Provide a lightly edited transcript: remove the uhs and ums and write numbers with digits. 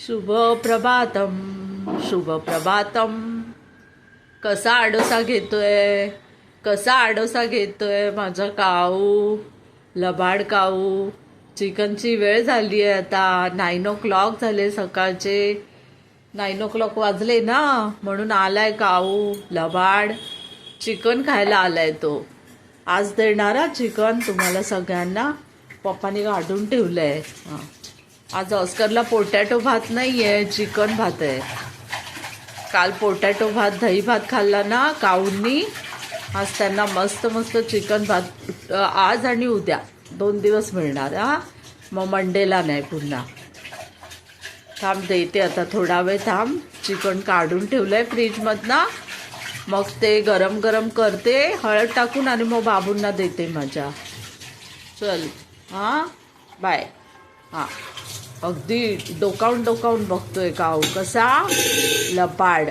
शुभ प्रभातम, शुभ प्रभातम. कसा आडोसा घेतोय, कसा आडोसा घेतोय माझा काऊ, लबाड काऊ. चिकनची वेळ झाली आहे आता. 9 o'clock झाले सकाळचे. 9 o'clock वाजले ना, म्हणून आलाय काऊ लबाड. चिकन खायला आलाय तो. आज देणारा चिकन तुम्हाला सगळ्यांना. पप्पाने काढून ठेवलंय. आज ऑस्करला पोटॅटो भात नाही आहे, चिकन भात आहे. काल पोटॅटो भात दही भात खाल्ला ना काऊंनी. आज त्यांना मस्त मस्त चिकन भात आज आणि उद्या 2 दिवस मिळणार. मग मंडेला नाही पुन्हा. थांब देते आता, थोडा वेळ थांब. चिकन काढून ठेवलंय फ्रीजमधनं. मग ते गरम गरम करते हळद टाकून आणि मग बाबूंना देते माझ्या. चल बाय. अगदी डोकावून बघतोय काऊ कसा लपाड.